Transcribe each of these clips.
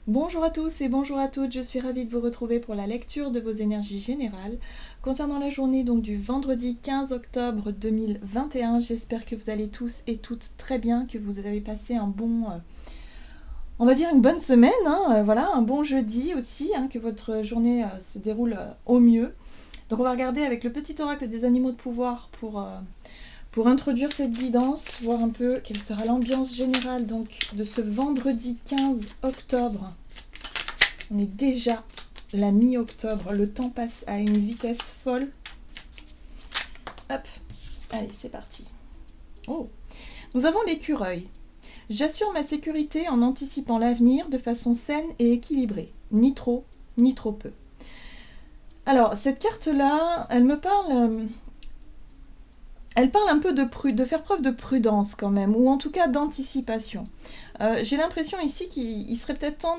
Bonjour à tous et bonjour à toutes, je suis ravie de vous retrouver pour la lecture de vos énergies générales concernant la journée donc du vendredi 15 octobre 2021. J'espère que vous allez tous et toutes très bien, que vous avez passé un bon, on va dire une bonne semaine, voilà, un bon jeudi aussi, que votre journée se déroule au mieux. Donc on va regarder avec le petit oracle des animaux de pouvoir pour introduire cette guidance, voir un peu quelle sera l'ambiance générale donc, de ce vendredi 15 octobre. On est déjà la mi-octobre, le temps passe à une vitesse folle. Hop, allez, c'est parti. Oh, nous avons l'écureuil. J'assure ma sécurité en anticipant l'avenir de façon saine et équilibrée, ni trop, ni trop peu. Alors, cette carte-là, elle me parle... Elle parle un peu de faire preuve de prudence quand même, ou en tout cas d'anticipation. J'ai l'impression ici qu'il serait peut-être temps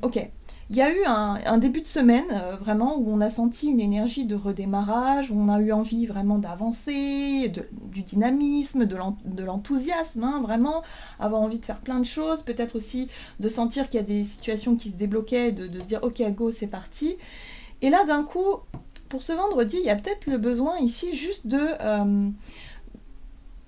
Ok, il y a eu un début de semaine, vraiment, où on a senti une énergie de redémarrage, où on a eu envie vraiment d'avancer, du dynamisme, de l'enthousiasme, vraiment, avoir envie de faire plein de choses, peut-être aussi de sentir qu'il y a des situations qui se débloquaient, de se dire « Ok, go, c'est parti ». Et là, d'un coup, pour ce vendredi, il y a peut-être le besoin ici juste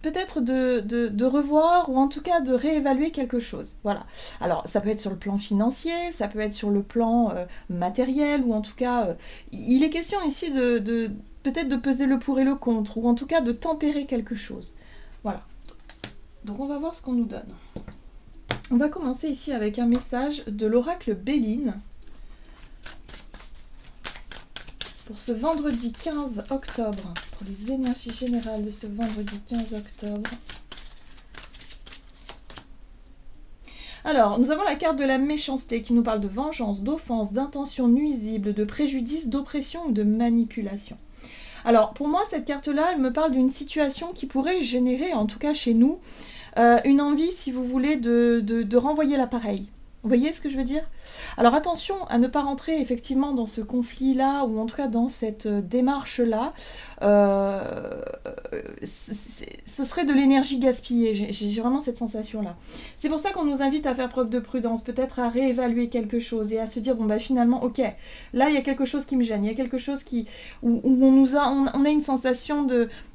peut-être de revoir ou en tout cas de réévaluer quelque chose. Voilà. Alors, ça peut être sur le plan financier, ça peut être sur le plan matériel, ou en tout cas, il est question ici peut-être de peser le pour et le contre, ou en tout cas de tempérer quelque chose. Voilà. Donc, on va voir ce qu'on nous donne. On va commencer ici avec un message de l'oracle Béline. Pour ce vendredi 15 octobre, pour les énergies générales de ce vendredi 15 octobre. Alors, nous avons la carte de la méchanceté qui nous parle de vengeance, d'offense, d'intention nuisible, de préjudice, d'oppression ou de manipulation. Alors, pour moi, cette carte-là, elle me parle d'une situation qui pourrait générer, en tout cas chez nous, une envie, si vous voulez, de renvoyer l'appareil. Vous voyez ce que je veux dire? Alors attention à ne pas rentrer effectivement dans ce conflit-là, ou en tout cas dans cette démarche-là. Ce serait de l'énergie gaspillée, j'ai vraiment cette sensation-là. C'est pour ça qu'on nous invite à faire preuve de prudence, peut-être à réévaluer quelque chose et à se dire, bon bah finalement, ok, là il y a quelque chose qui me gêne, il y a quelque chose où on a une sensation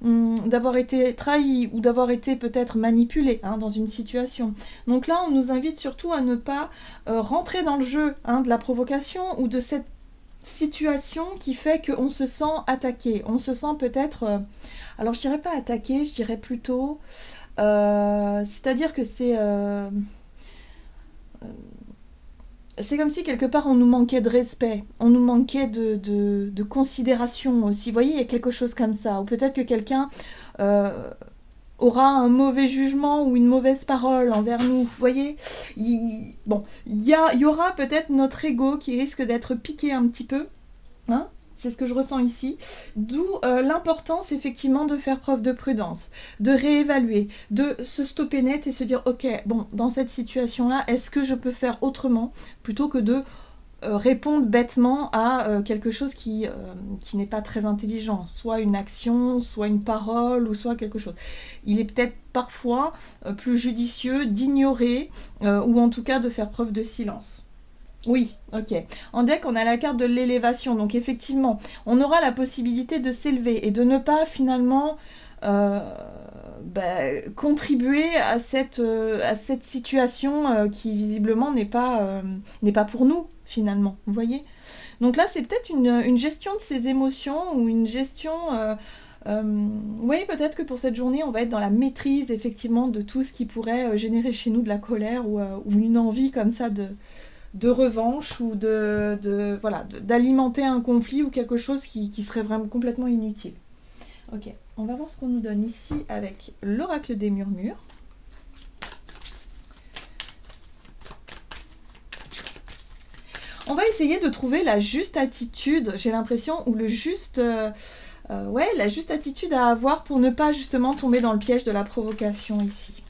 d'avoir été trahi ou d'avoir été peut-être manipulé dans une situation. Donc là, on nous invite surtout à ne pas rentrer dans le jeu de la provocation ou de cette situation qui fait qu'on se sent attaqué. On se sent peut-être... alors je dirais pas attaqué, je dirais plutôt... c'est-à-dire que c'est comme si quelque part on nous manquait de respect, on nous manquait de considération aussi. Vous voyez, il y a quelque chose comme ça. Ou peut-être que quelqu'un... aura un mauvais jugement ou une mauvaise parole envers nous, vous voyez. Il y aura peut-être notre ego qui risque d'être piqué un petit peu, c'est ce que je ressens ici, d'où l'importance effectivement de faire preuve de prudence, de réévaluer, de se stopper net et se dire ok, bon, dans cette situation-là, est-ce que je peux faire autrement plutôt que de répondre bêtement à quelque chose qui n'est pas très intelligent, soit une action, soit une parole, ou soit quelque chose. Il est peut-être parfois plus judicieux d'ignorer, ou en tout cas de faire preuve de silence. Oui, ok. En deck, on a la carte de l'élévation, donc effectivement, on aura la possibilité de s'élever et de ne pas finalement... contribuer à cette situation qui visiblement n'est pas pour nous finalement, vous voyez. Donc là c'est peut-être une gestion de ses émotions ou une gestion oui, peut-être que pour cette journée on va être dans la maîtrise effectivement de tout ce qui pourrait générer chez nous de la colère ou une envie comme ça de revanche ou d'alimenter un conflit ou quelque chose qui serait vraiment complètement inutile. Ok, on va voir ce qu'on nous donne ici avec l'oracle des murmures. On va essayer de trouver la juste attitude, j'ai l'impression, ou la juste attitude à avoir pour ne pas justement tomber dans le piège de la provocation ici.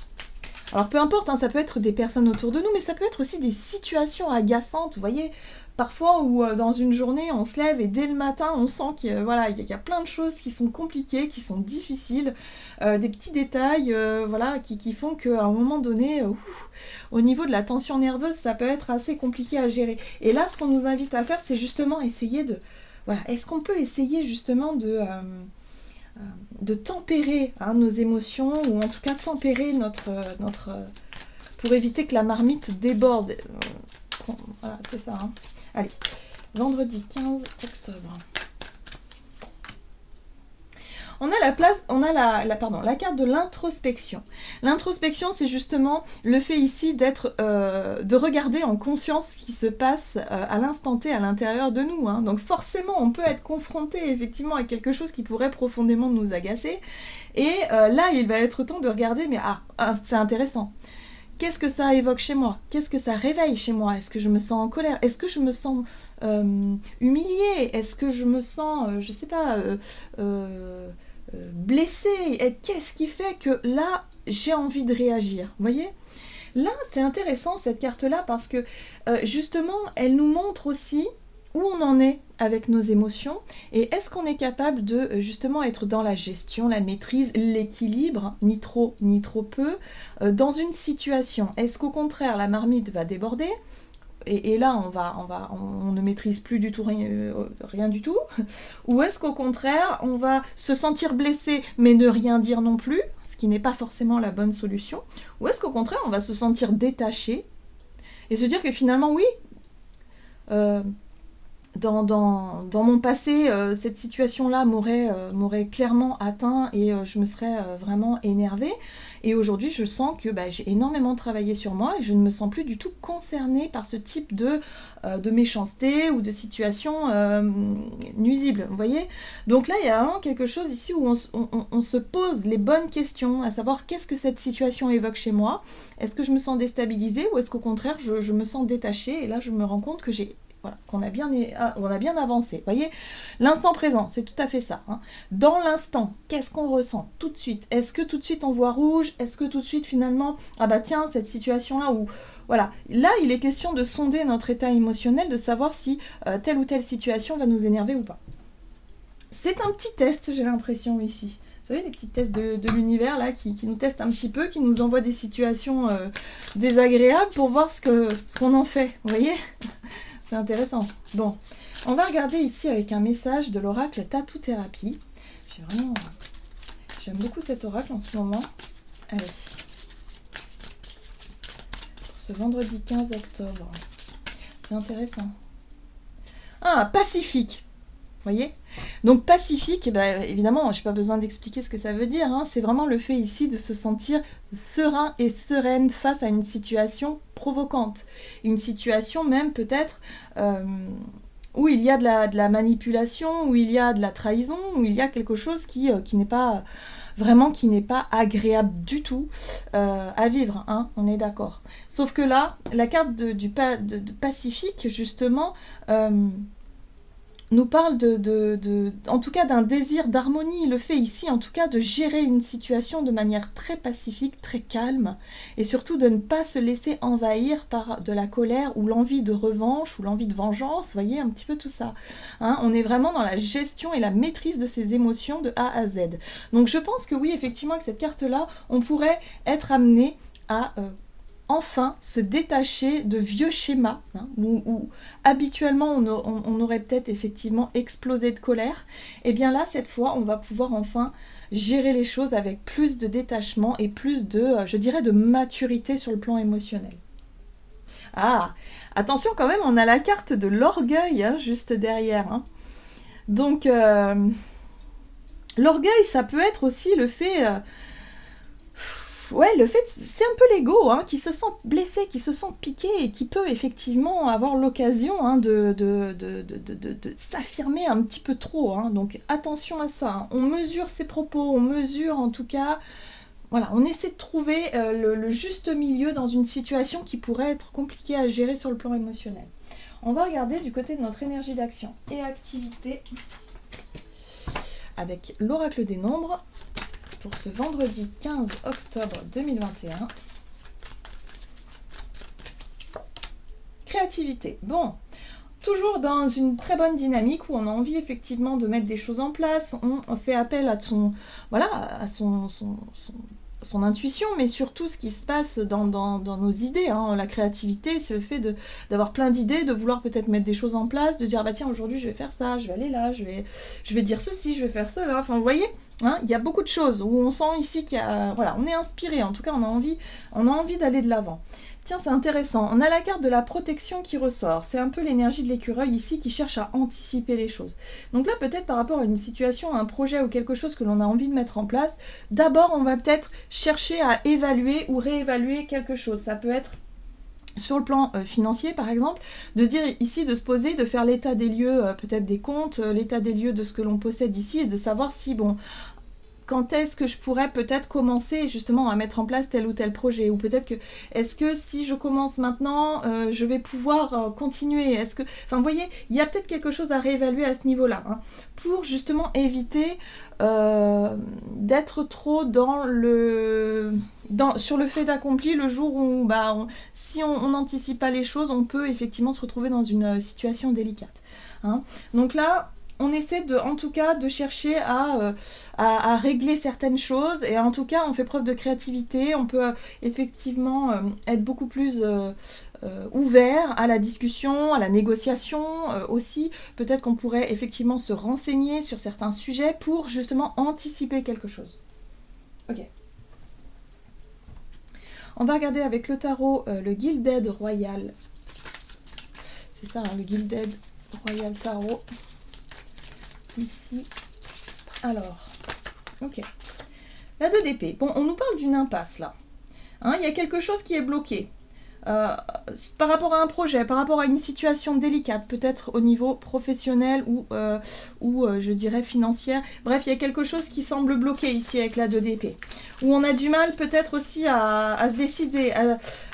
Alors peu importe, ça peut être des personnes autour de nous, mais ça peut être aussi des situations agaçantes, vous voyez. parfois où dans une journée on se lève et dès le matin on sent qu'il voilà, il y a plein de choses qui sont compliquées, qui sont difficiles, des petits détails voilà, qui font qu'à un moment donné, au niveau de la tension nerveuse, ça peut être assez compliqué à gérer. Et là, ce qu'on nous invite à faire, c'est justement essayer de... Voilà, est-ce qu'on peut essayer justement de tempérer nos émotions, ou en tout cas tempérer notre pour éviter que la marmite déborde. Voilà, c'est ça. Hein. Allez, vendredi 15 octobre. On a la carte de l'introspection. L'introspection, c'est justement le fait ici de regarder en conscience ce qui se passe à l'instant T à l'intérieur de nous. Hein. Donc forcément, on peut être confronté effectivement à quelque chose qui pourrait profondément nous agacer. Et là, il va être temps de regarder, mais c'est intéressant. Qu'est-ce que ça évoque chez moi? Qu'est-ce que ça réveille chez moi? Est-ce que je me sens en colère? Est-ce que je me sens humiliée? Est-ce que je me sens, je sais pas, blessée? Et qu'est-ce qui fait que là, j'ai envie de réagir? Vous voyez? Là, c'est intéressant cette carte-là parce que justement, elle nous montre aussi où on en est avec nos émotions et est-ce qu'on est capable de justement être dans la gestion, la maîtrise, l'équilibre, ni trop peu, dans une situation. Est-ce qu'au contraire la marmite va déborder et là on ne maîtrise plus du tout rien du tout, ou est-ce qu'au contraire on va se sentir blessé mais ne rien dire non plus, ce qui n'est pas forcément la bonne solution, ou est-ce qu'au contraire on va se sentir détaché et se dire que finalement oui, dans mon passé, cette situation-là m'aurait clairement atteint et je me serais vraiment énervée. Et aujourd'hui, je sens que j'ai énormément travaillé sur moi et je ne me sens plus du tout concernée par ce type de méchanceté ou de situation nuisible. Vous voyez? Donc là, il y a vraiment quelque chose ici où on se pose les bonnes questions, à savoir qu'est-ce que cette situation évoque chez moi? Est-ce que je me sens déstabilisée ou est-ce qu'au contraire, je me sens détachée? Et là, je me rends compte que qu'on a bien avancé. Vous voyez, l'instant présent, c'est tout à fait ça. Hein. Dans l'instant, qu'est-ce qu'on ressent tout de suite? Est-ce que tout de suite on voit rouge? Est-ce que tout de suite finalement, tiens, cette situation-là où... Voilà, là il est question de sonder notre état émotionnel, de savoir si telle ou telle situation va nous énerver ou pas. C'est un petit test, j'ai l'impression ici. Vous savez, les petits tests de l'univers là qui nous testent un petit peu, qui nous envoient des situations désagréables pour voir ce qu'on en fait. Vous voyez? C'est intéressant. Bon, on va regarder ici avec un message de l'oracle Tattoo Thérapie. J'aime beaucoup cet oracle en ce moment. Allez. Pour ce vendredi 15 octobre. C'est intéressant. Pacifique. Vous voyez? Donc pacifique, évidemment, je n'ai pas besoin d'expliquer ce que ça veut dire. Hein. C'est vraiment le fait ici de se sentir serein et sereine face à une situation provocante. Une situation même peut-être où il y a de la manipulation, où il y a de la trahison, où il y a quelque chose qui n'est pas agréable du tout à vivre, hein, on est d'accord. Sauf que là, la carte de Pacifique, justement, nous parle en tout cas d'un désir d'harmonie, le fait ici en tout cas de gérer une situation de manière très pacifique, très calme, et surtout de ne pas se laisser envahir par de la colère ou l'envie de revanche ou l'envie de vengeance, vous voyez un petit peu tout ça. Hein, on est vraiment dans la gestion et la maîtrise de ses émotions de A à Z. Donc je pense que oui, effectivement, avec cette carte-là, on pourrait être amené à... enfin se détacher de vieux schémas hein, où habituellement on aurait peut-être effectivement explosé de colère, et bien là cette fois on va pouvoir enfin gérer les choses avec plus de détachement et plus de, je dirais, de maturité sur le plan émotionnel. Attention quand même, on a la carte de l'orgueil hein, juste derrière. Hein. Donc l'orgueil, ça peut être aussi le fait... le fait, c'est un peu l'ego hein, qui se sent blessé, qui se sent piqué et qui peut effectivement avoir l'occasion hein, de s'affirmer un petit peu trop. Hein. Donc attention à ça. Hein. On mesure ses propos, on mesure en tout cas... Voilà, on essaie de trouver le juste milieu dans une situation qui pourrait être compliquée à gérer sur le plan émotionnel. On va regarder du côté de notre énergie d'action et activité avec l'oracle des nombres. Pour ce vendredi 15 octobre 2021. Créativité. Bon, toujours dans une très bonne dynamique où on a envie effectivement de mettre des choses en place, on fait appel à voilà, à son intuition, mais surtout ce qui se passe dans nos idées, hein. La créativité, c'est le fait d'avoir plein d'idées, de vouloir peut-être mettre des choses en place, de dire bah tiens aujourd'hui je vais faire ça, je vais aller là, je vais dire ceci, je vais faire cela, enfin vous voyez, hein, il y a beaucoup de choses où on sent ici qu'il y a, voilà, on est inspiré, en tout cas on a envie d'aller de l'avant. Tiens, c'est intéressant. On a la carte de la protection qui ressort. C'est un peu l'énergie de l'écureuil ici qui cherche à anticiper les choses. Donc là, peut-être par rapport à une situation, à un projet ou quelque chose que l'on a envie de mettre en place, d'abord, on va peut-être chercher à évaluer ou réévaluer quelque chose. Ça peut être sur le plan financier, par exemple, de se dire ici, de se poser, de faire l'état des lieux, peut-être des comptes, l'état des lieux de ce que l'on possède ici, et de savoir si, bon, quand est-ce que je pourrais peut-être commencer justement à mettre en place tel ou tel projet, ou peut-être que, est-ce que si je commence maintenant, je vais pouvoir continuer, est-ce que, enfin vous voyez, il y a peut-être quelque chose à réévaluer à ce niveau-là, hein, pour justement éviter d'être trop sur le fait d'accompli le jour où, si on n'anticipe pas les choses, on peut effectivement se retrouver dans une situation délicate, hein. Donc là, on essaie en tout cas de chercher à régler certaines choses, et en tout cas on fait preuve de créativité, on peut effectivement être beaucoup plus ouvert à la discussion, à la négociation aussi. Peut-être qu'on pourrait effectivement se renseigner sur certains sujets pour justement anticiper quelque chose. Ok. On va regarder avec le tarot le Gilded Royal. C'est ça, hein, le Gilded Royal Tarot. Ici. Alors, ok. La 2 d'épée. Bon, on nous parle d'une impasse là. Hein, il y a quelque chose qui est bloqué. Par rapport à un projet, par rapport à une situation délicate, peut-être au niveau professionnel ou je dirais financière. Bref, il y a quelque chose qui semble bloqué ici avec la 2 d'épée. Où on a du mal peut-être aussi à se décider.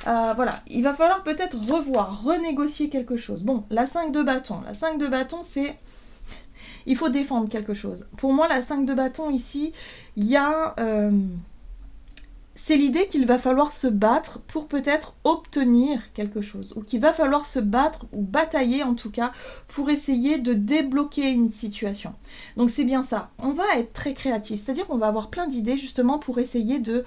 Voilà, il va falloir peut-être revoir, renégocier quelque chose. Bon, la 5 de bâton. La 5 de bâton, c'est... Il faut défendre quelque chose. Pour moi, la 5 de bâton ici, il y a... c'est l'idée qu'il va falloir se battre pour peut-être obtenir quelque chose, ou qu'il va falloir se battre, ou batailler en tout cas, pour essayer de débloquer une situation. Donc c'est bien ça, on va être très créatif, c'est-à-dire qu'on va avoir plein d'idées justement pour essayer de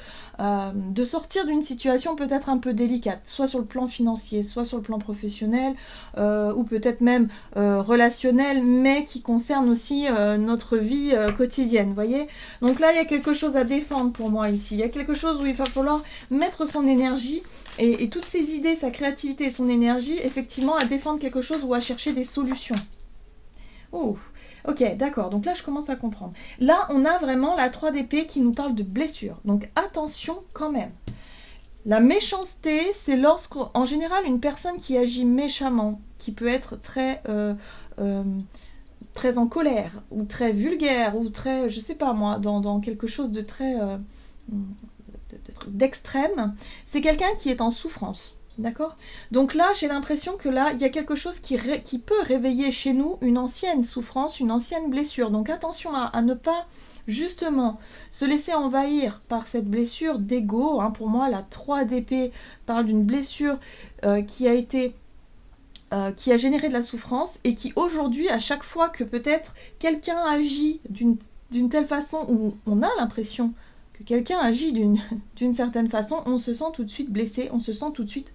sortir d'une situation peut-être un peu délicate, soit sur le plan financier, soit sur le plan professionnel, ou peut-être même relationnel, mais qui concerne aussi notre vie quotidienne, vous voyez. Donc là, il y a quelque chose à défendre pour moi ici, il y a quelque chose où il va falloir mettre son énergie et toutes ses idées, sa créativité et son énergie effectivement à défendre quelque chose ou à chercher des solutions. Oh, ok, d'accord, donc là je commence à comprendre. Là on a vraiment la 3 d'épée qui nous parle de blessure, donc attention quand même. La méchanceté, c'est lorsqu'en général une personne qui agit méchamment, qui peut être très en colère, ou très vulgaire, ou très, je sais pas moi, dans quelque chose de très... d'extrême, c'est quelqu'un qui est en souffrance, d'accord? Donc là, j'ai l'impression que là, il y a quelque chose qui peut réveiller chez nous une ancienne souffrance, une ancienne blessure. Donc attention à ne pas justement se laisser envahir par cette blessure d'ego, hein. Pour moi, la 3 d'épée parle d'une blessure qui a généré de la souffrance et qui aujourd'hui, à chaque fois que peut-être quelqu'un agit d'une telle façon où on a l'impression que quelqu'un agit d'une certaine façon, on se sent tout de suite blessé, on se sent tout de suite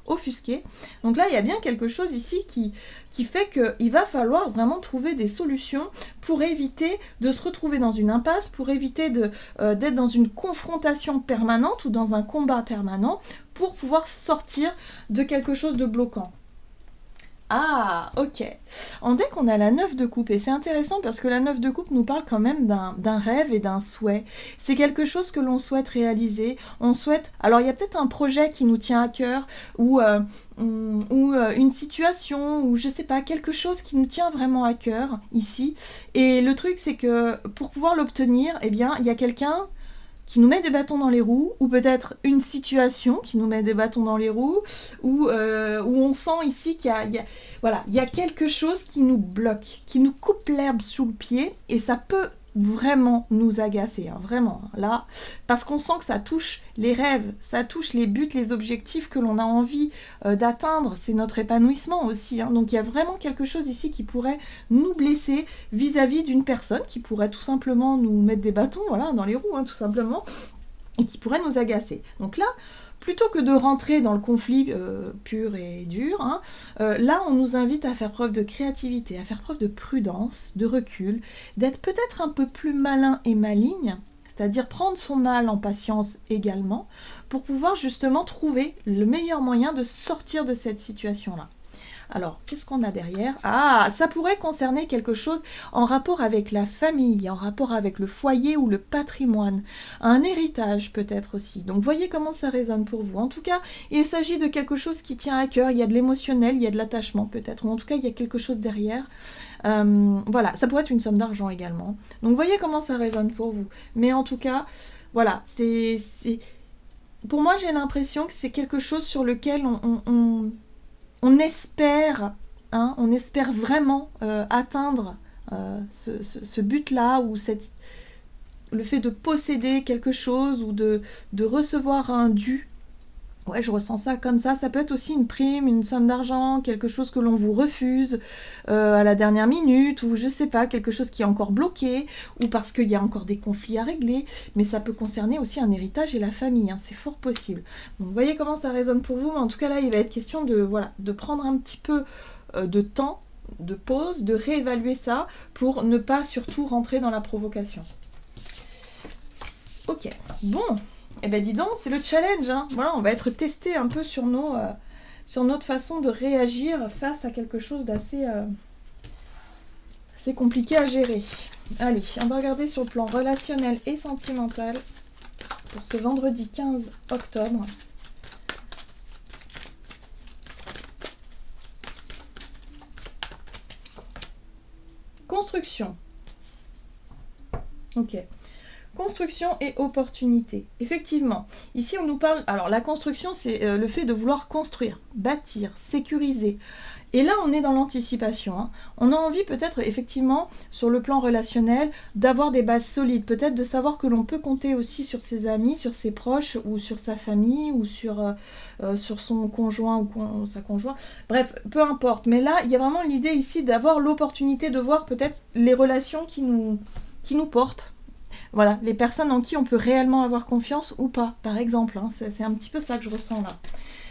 offusqué. Donc là, il y a bien quelque chose ici qui fait qu'il va falloir vraiment trouver des solutions pour éviter de se retrouver dans une impasse, pour éviter d'être dans une confrontation permanente ou dans un combat permanent, pour pouvoir sortir de quelque chose de bloquant. Ah, ok. En deck, on a la 9 de coupe, et c'est intéressant parce que la 9 de coupe nous parle quand même d'un rêve et d'un souhait. C'est quelque chose que l'on souhaite réaliser. On souhaite... Alors, il y a peut-être un projet qui nous tient à cœur, ou une situation, ou je sais pas, quelque chose qui nous tient vraiment à cœur, ici. Et le truc, c'est que pour pouvoir l'obtenir, eh bien, il y a quelqu'un qui nous met des bâtons dans les roues, ou peut-être une situation qui nous met des bâtons dans les roues, où on sent ici qu'il y a quelque chose qui nous bloque, qui nous coupe l'herbe sous le pied, et ça peut vraiment nous agacer, hein, vraiment, là, parce qu'on sent que ça touche les rêves, ça touche les buts, les objectifs que l'on a envie d'atteindre, c'est notre épanouissement aussi, hein. Donc il y a vraiment quelque chose ici qui pourrait nous blesser vis-à-vis d'une personne qui pourrait tout simplement nous mettre des bâtons, voilà, dans les roues, hein, tout simplement, et qui pourrait nous agacer. Donc là, plutôt que de rentrer dans le conflit pur et dur, hein, là on nous invite à faire preuve de créativité, à faire preuve de prudence, de recul, d'être peut-être un peu plus malin et maligne, c'est-à-dire prendre son mal en patience également, pour pouvoir justement trouver le meilleur moyen de sortir de cette situation-là. Alors, qu'est-ce qu'on a derrière? Ah, ça pourrait concerner quelque chose en rapport avec la famille, en rapport avec le foyer ou le patrimoine, un héritage peut-être aussi. Donc, voyez comment ça résonne pour vous. En tout cas, il s'agit de quelque chose qui tient à cœur, il y a de l'émotionnel, il y a de l'attachement peut-être, ou en tout cas, il y a quelque chose derrière. Voilà, ça pourrait être une somme d'argent également. Donc, voyez comment ça résonne pour vous. Mais en tout cas, voilà, pour moi, j'ai l'impression que c'est quelque chose sur lequel on espère, hein, on espère vraiment atteindre ce but-là, ou le fait de posséder quelque chose, ou de recevoir un dû. Ouais, je ressens ça comme ça. Ça peut être aussi une prime, une somme d'argent, quelque chose que l'on vous refuse à la dernière minute, ou je sais pas, quelque chose qui est encore bloqué, ou parce qu'il y a encore des conflits à régler. Mais ça peut concerner aussi un héritage et la famille, hein, c'est fort possible. Donc, vous voyez comment ça résonne pour vous, mais en tout cas là, il va être question de prendre un petit peu de temps, de pause, de réévaluer ça, pour ne pas surtout rentrer dans la provocation. Ok, bon. Eh ben dis donc, c'est le challenge, hein. Voilà, on va être testé un peu sur notre façon de réagir face à quelque chose d'assez assez compliqué à gérer. Allez, on va regarder sur le plan relationnel et sentimental pour ce vendredi 15 octobre. Construction. Ok. Construction et opportunité. Effectivement, ici on nous parle... Alors la construction, c'est le fait de vouloir construire, bâtir, sécuriser. Et là, on est dans l'anticipation, hein. On a envie peut-être, effectivement, sur le plan relationnel, d'avoir des bases solides. Peut-être de savoir que l'on peut compter aussi sur ses amis, sur ses proches, ou sur sa famille, ou sur son conjoint ou sa conjointe. Bref, peu importe. Mais là, il y a vraiment l'idée ici d'avoir l'opportunité de voir peut-être les relations qui nous portent. Voilà, les personnes en qui on peut réellement avoir confiance ou pas, par exemple, hein, c'est un petit peu ça que je ressens là.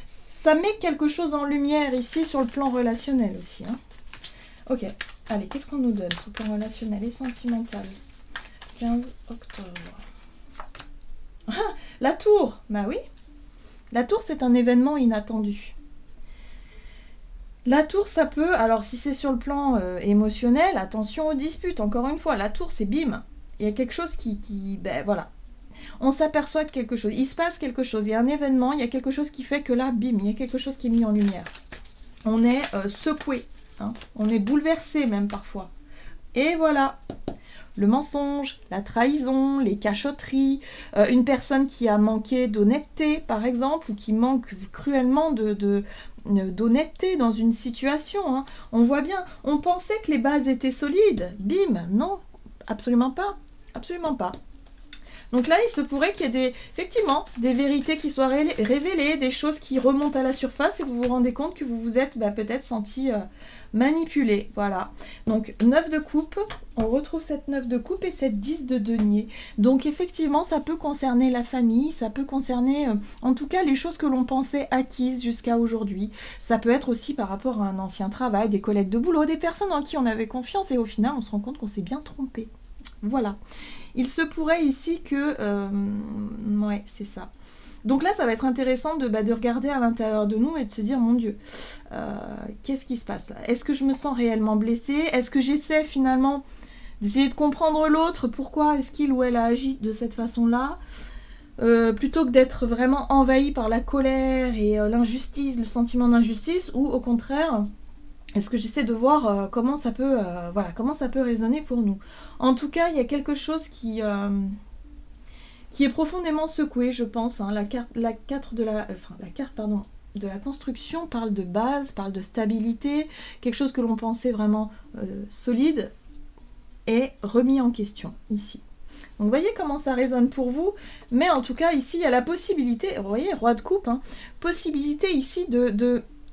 Ça met quelque chose en lumière ici sur le plan relationnel aussi, hein. Ok, allez, qu'est-ce qu'on nous donne sur le plan relationnel et sentimental? 15 octobre. Ah, la tour. Bah oui, la tour, c'est un événement inattendu. La tour, ça peut, alors si c'est sur le plan émotionnel, attention aux disputes, encore une fois, la tour, c'est bim. Il y a quelque chose ben voilà. On s'aperçoit de quelque chose, il se passe quelque chose, il y a un événement, il y a quelque chose qui fait que là, bim, il y a quelque chose qui est mis en lumière. On est secoué, hein, on est bouleversé même parfois. Et voilà, le mensonge, la trahison, les cachotteries, une personne qui a manqué d'honnêteté, par exemple, ou qui manque cruellement d'honnêteté dans une situation, hein. On voit bien, on pensait que les bases étaient solides, bim, non, absolument pas. Absolument pas. Donc là, il se pourrait qu'il y ait effectivement des vérités qui soient révélées, des choses qui remontent à la surface et vous vous rendez compte que vous vous êtes peut-être senti manipulé. Voilà. Donc 9 de coupe, on retrouve cette 9 de coupe et cette 10 de denier. Donc effectivement, ça peut concerner la famille, ça peut concerner en tout cas les choses que l'on pensait acquises jusqu'à aujourd'hui. Ça peut être aussi par rapport à un ancien travail, des collègues de boulot, des personnes en qui on avait confiance et au final, on se rend compte qu'on s'est bien trompé. Voilà. Il se pourrait ici que... ouais, c'est ça. Donc là, ça va être intéressant de regarder à l'intérieur de nous et de se dire, mon Dieu, qu'est-ce qui se passe là? Est-ce que je me sens réellement blessée? Est-ce que j'essaie finalement d'essayer de comprendre l'autre? Pourquoi est-ce qu'il ou elle a agi de cette façon-là? Plutôt que d'être vraiment envahi par la colère et l'injustice, le sentiment d'injustice, ou au contraire... Est-ce que j'essaie de voir comment ça peut résonner pour nous? En tout cas, il y a quelque chose qui est profondément secoué, je pense, hein. La carte de la construction parle de base, parle de stabilité, quelque chose que l'on pensait vraiment solide. est remis en question ici. Donc vous voyez comment ça résonne pour vous, mais en tout cas ici il y a la possibilité, vous voyez, roi de coupe, hein, possibilité ici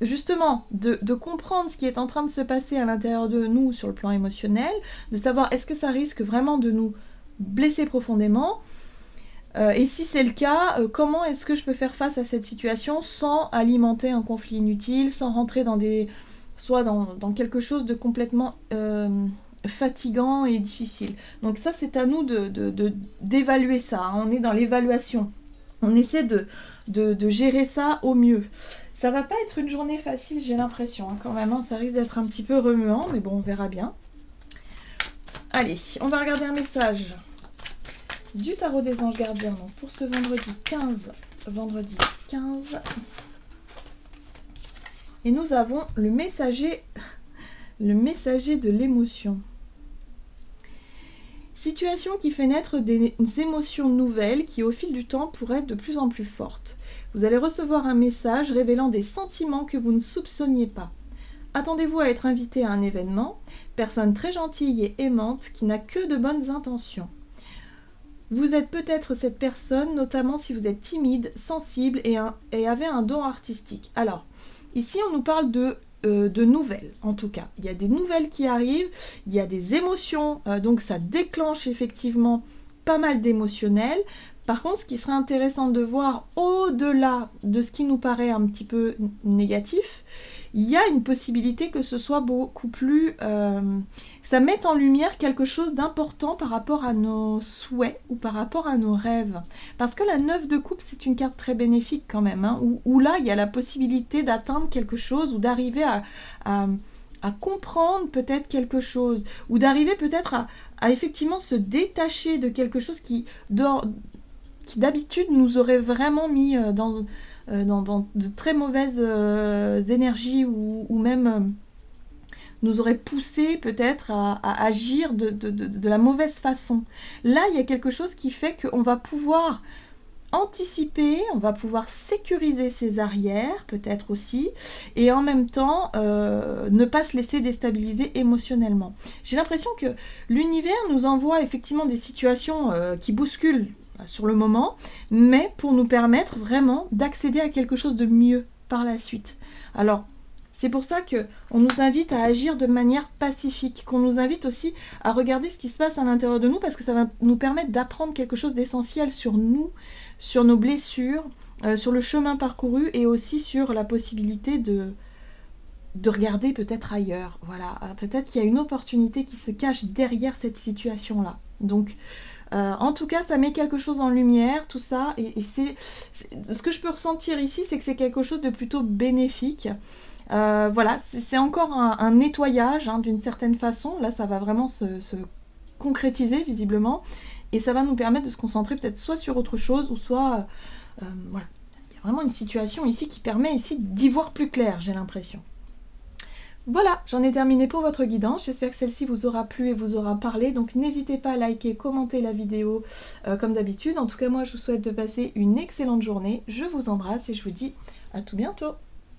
justement de comprendre ce qui est en train de se passer à l'intérieur de nous sur le plan émotionnel, de savoir est-ce que ça risque vraiment de nous blesser profondément, et si c'est le cas, comment est-ce que je peux faire face à cette situation sans alimenter un conflit inutile, sans rentrer soit dans quelque chose de complètement fatigant et difficile. Donc ça, c'est à nous d'évaluer ça, hein. On est dans l'évaluation. On essaie de gérer ça au mieux. Ça va pas être une journée facile, j'ai l'impression, hein, quand même, hein. Ça risque d'être un petit peu remuant, mais bon, on verra bien. Allez, on va regarder un message du tarot des anges gardiens, donc pour ce vendredi 15. Et nous avons le messager de l'émotion. Situation qui fait naître des émotions nouvelles qui au fil du temps pourraient être de plus en plus fortes. Vous allez recevoir un message révélant des sentiments que vous ne soupçonniez pas. Attendez-vous à être invité à un événement, personne très gentille et aimante qui n'a que de bonnes intentions. Vous êtes peut-être cette personne, notamment si vous êtes timide, sensible et avez un don artistique. Alors, ici on nous parle de nouvelles, en tout cas. Il y a des nouvelles qui arrivent, il y a des émotions, donc ça déclenche effectivement pas mal d'émotionnel. Par contre, ce qui serait intéressant de voir au-delà de ce qui nous paraît un petit peu négatif, il y a une possibilité que ce soit beaucoup plus... ça mette en lumière quelque chose d'important par rapport à nos souhaits ou par rapport à nos rêves. Parce que la 9 de coupe, c'est une carte très bénéfique quand même, hein, où là, il y a la possibilité d'atteindre quelque chose ou d'arriver à comprendre peut-être quelque chose, ou d'arriver peut-être à effectivement se détacher de quelque chose qui d'habitude nous aurait vraiment mis dans de très mauvaises énergies ou même nous aurait poussé peut-être à agir de la mauvaise façon. Là, il y a quelque chose qui fait qu'on va pouvoir anticiper, on va pouvoir sécuriser ses arrières peut-être aussi, et en même temps ne pas se laisser déstabiliser émotionnellement. J'ai l'impression que l'univers nous envoie effectivement des situations qui bousculent sur le moment, mais pour nous permettre vraiment d'accéder à quelque chose de mieux par la suite. Alors, c'est pour ça qu'on nous invite à agir de manière pacifique, qu'on nous invite aussi à regarder ce qui se passe à l'intérieur de nous, parce que ça va nous permettre d'apprendre quelque chose d'essentiel sur nous, sur nos blessures, sur le chemin parcouru, et aussi sur la possibilité de regarder peut-être ailleurs. Voilà, peut-être qu'il y a une opportunité qui se cache derrière cette situation-là. Donc, en tout cas, ça met quelque chose en lumière, tout ça, et ce que je peux ressentir ici, c'est que c'est quelque chose de plutôt bénéfique. Voilà, c'est encore un nettoyage, hein, d'une certaine façon. Là, ça va vraiment se concrétiser, visiblement, et ça va nous permettre de se concentrer peut-être soit sur autre chose, ou soit... voilà, il y a vraiment une situation ici qui permet ici d'y voir plus clair, j'ai l'impression. Voilà, j'en ai terminé pour votre guidance. J'espère que celle-ci vous aura plu et vous aura parlé. Donc n'hésitez pas à liker, commenter la vidéo comme d'habitude. En tout cas, moi, je vous souhaite de passer une excellente journée. Je vous embrasse et je vous dis à tout bientôt.